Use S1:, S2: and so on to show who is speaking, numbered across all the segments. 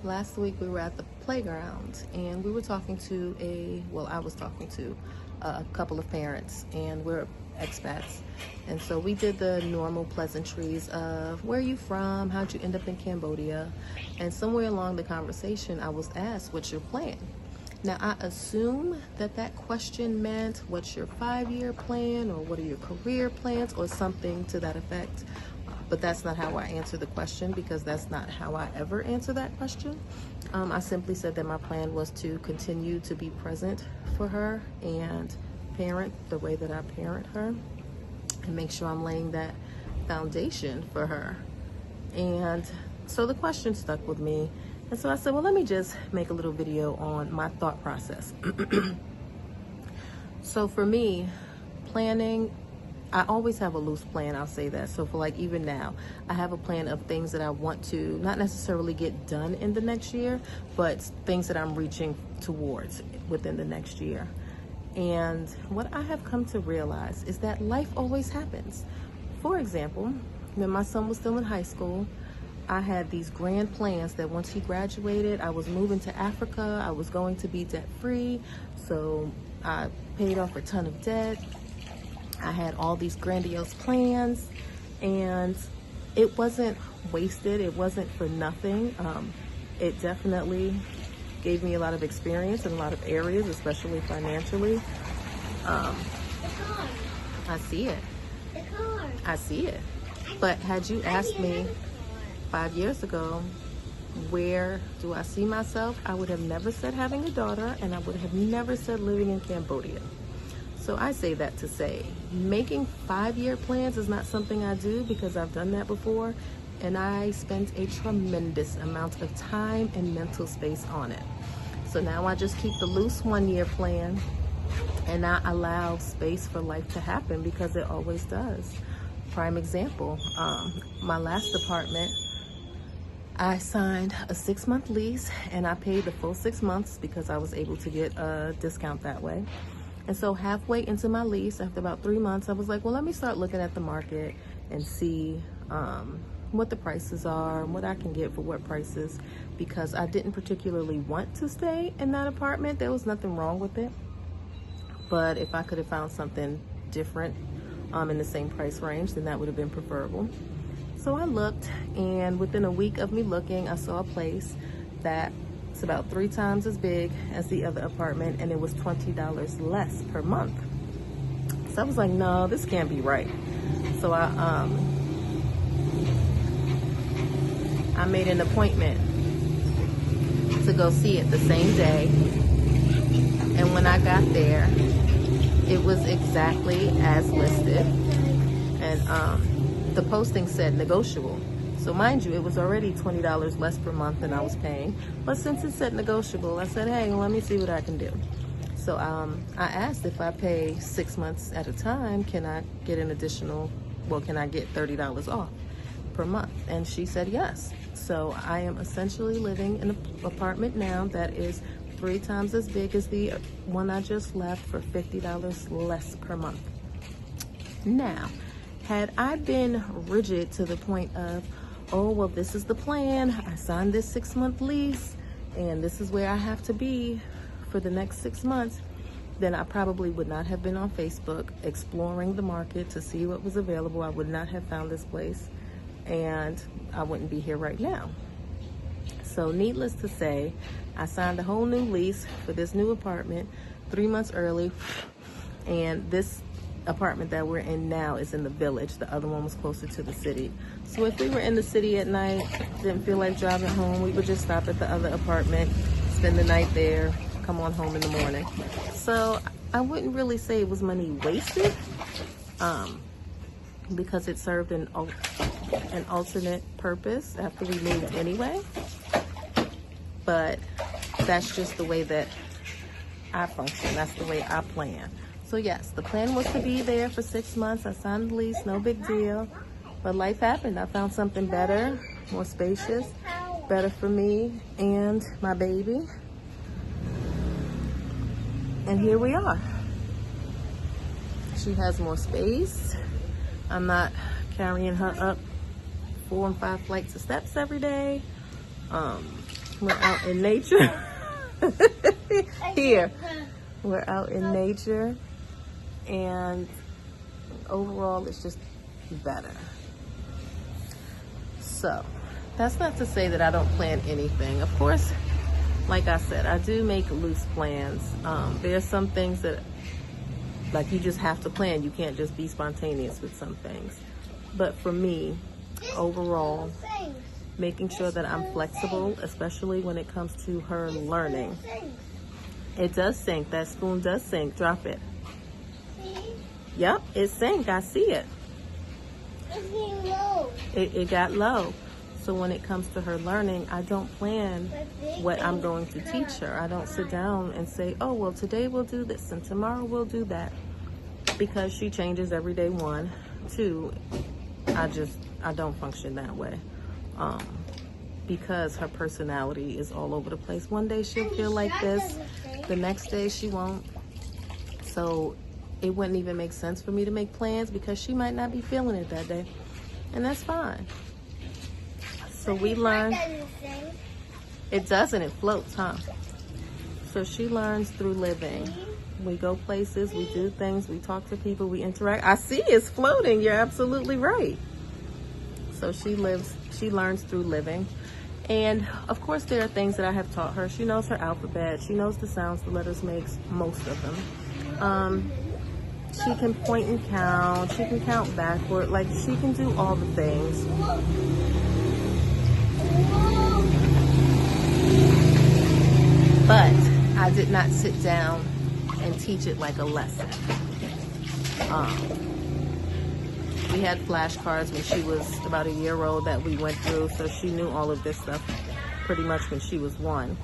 S1: last week we were at the playground and we were talking to I was talking to a couple of parents, and we're expats. And so we did the normal pleasantries of, where are you from? How'd you end up in Cambodia? And somewhere along the conversation, I was asked, what's your plan? Now, I assume that question meant, what's your 5-year plan, or what are your career plans, or something to that effect. But that's not how I answer the question, because that's not how I ever answer that question. I simply said that my plan was to continue to be present for her and parent the way that I parent her, and make sure I'm laying that foundation for her. And so the question stuck with me. And so I said, well, let me just make a little video on my thought process. So for me, planning, I always have a loose plan, I'll say that. So for like even now, I have a plan of things that I want to not necessarily get done in the next year, but things that I'm reaching towards within the next year. And what I have come to realize is that life always happens. For example, when my son was still in high school, I had these grand plans that once he graduated, I was moving to Africa. I was going to be debt-free. So I paid off a ton of debt. I had all these grandiose plans, and it wasn't wasted. It wasn't for nothing. It definitely gave me a lot of experience in a lot of areas, especially financially. I see it. I see it. But had you asked me 5 years ago, where do I see myself? I would have never said having a daughter, and I would have never said living in Cambodia. So I say that to say, making 5-year plans is not something I do, because I've done that before, and I spent a tremendous amount of time and mental space on it. So now I just keep the loose 1-year plan, and I allow space for life to happen, because it always does. Prime example, my last apartment, I signed a 6-month lease, and I paid the full 6 months because I was able to get a discount that way. And so halfway into my lease, after about 3 months, I was like, well, let me start looking at the market and see what the prices are and what I can get for what prices, because I didn't particularly want to stay in that apartment. There was nothing wrong with it. But if I could have found something different in the same price range, then that would have been preferable. So I looked, and within a week of me looking, I saw a place that it's about 3 times as big as the other apartment, and it was $20 less per month. So I was like, no, this can't be right. So I made an appointment to go see it the same day. And when I got there, it was exactly as listed. And the posting said negotiable. So mind you, it was already $20 less per month than I was paying. But since it said negotiable, I said, hey, let me see what I can do. So I asked, if I pay 6 months at a time, can I get an additional, can I get $30 off per month? And she said yes. So I am essentially living in an apartment now that is 3 times as big as the one I just left, for $50 less per month. Now, had I been rigid to the point of, oh, well, this is the plan, I signed this 6-month lease, and this is where I have to be for the next 6 months, then I probably would not have been on Facebook exploring the market to see what was available. I would not have found this place, and I wouldn't be here right now. So needless to say, I signed a whole new lease for this new apartment 3 months early, and this apartment that we're in now is in the village. The other one was closer to the city. So if we were in the city at night, didn't feel like driving home, we would just stop at the other apartment, spend the night there, come on home in the morning. So I wouldn't really say it was money wasted, because it served an alternate purpose after we moved anyway. But that's just the way that I function. That's the way I plan. So yes, the plan was to be there for 6 months. I signed the lease, no big deal. But life happened. I found something better, more spacious, better for me and my baby. And here we are. She has more space. I'm not carrying her up 4 and 5 flights of steps every day. We're out in nature. Here. We're out in nature. And overall, it's just better. So, that's not to say that I don't plan anything. Of course, like I said, I do make loose plans. There's some things that, like, you just have to plan. You can't just be spontaneous with some things. But for me, overall, making sure that I'm flexible, especially when it comes to her learning. It does sink. That spoon does sink. Drop it. Yep, it sank. I see it.
S2: It's getting low.
S1: It got low. So when it comes to her learning, I don't plan what I'm going to teach her. I don't sit down and say, oh, well, today we'll do this and tomorrow we'll do that. Because she changes every day, one. Two, I don't function that way. Because her personality is all over the place. One day she'll feel like this, the next day she won't. So it wouldn't even make sense for me to make plans because she might not be feeling it that day. And that's fine. So we learn. It doesn't, it floats, huh? So she learns through living. We go places, we do things, we talk to people, we interact. I see it's floating, you're absolutely right. So she learns through living. And of course there are things that I have taught her. She knows her alphabet, she knows the sounds the letters makes, most of them. She can point and count, she can count backward, like she can do all the things. But I did not sit down and teach it like a lesson. We had flashcards when she was about a year old that we went through, so she knew all of this stuff pretty much when she was 1.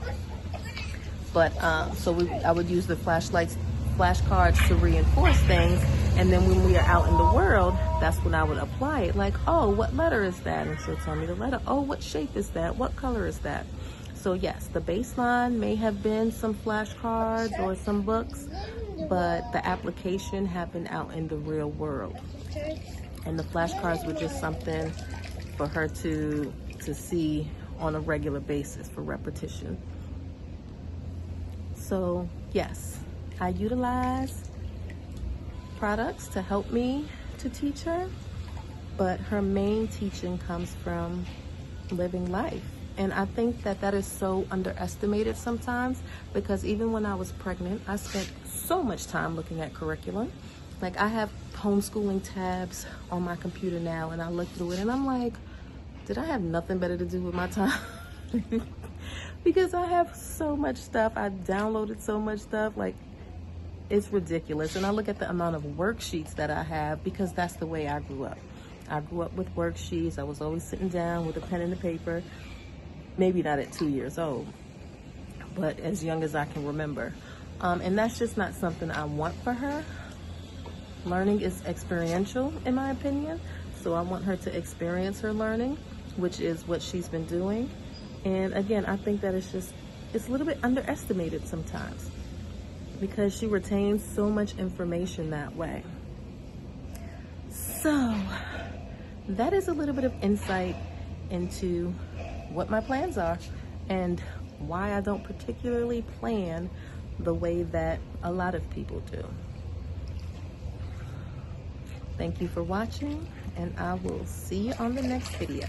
S1: But I would use the flashcards to reinforce things, and then when we are out in the world, that's when I would apply it. Like, oh, what letter is that? And she'll tell me the letter. Oh, what shape is that? What color is that? So yes, the baseline may have been some flashcards or some books, but the application happened out in the real world. And the flashcards were just something for her to see on a regular basis for repetition. So yes, I utilize products to help me to teach her, but her main teaching comes from living life. And I think that is so underestimated sometimes, because even when I was pregnant, I spent so much time looking at curriculum. Like, I have homeschooling tabs on my computer now, and I look through it and I'm like, did I have nothing better to do with my time? Because I have so much stuff. I downloaded so much stuff, like, it's ridiculous. And I look at the amount of worksheets that I have, because that's the way I grew up. I grew up with worksheets. I was always sitting down with a pen and a paper. Maybe not at 2 years old, but as young as I can remember. And that's just not something I want for her. Learning is experiential, in my opinion. So I want her to experience her learning, which is what she's been doing. And again, I think that it's a little bit underestimated sometimes, because she retains so much information that way. So that is a little bit of insight into what my plans are and why I don't particularly plan the way that a lot of people do. Thank you for watching, and I will see you on the next video.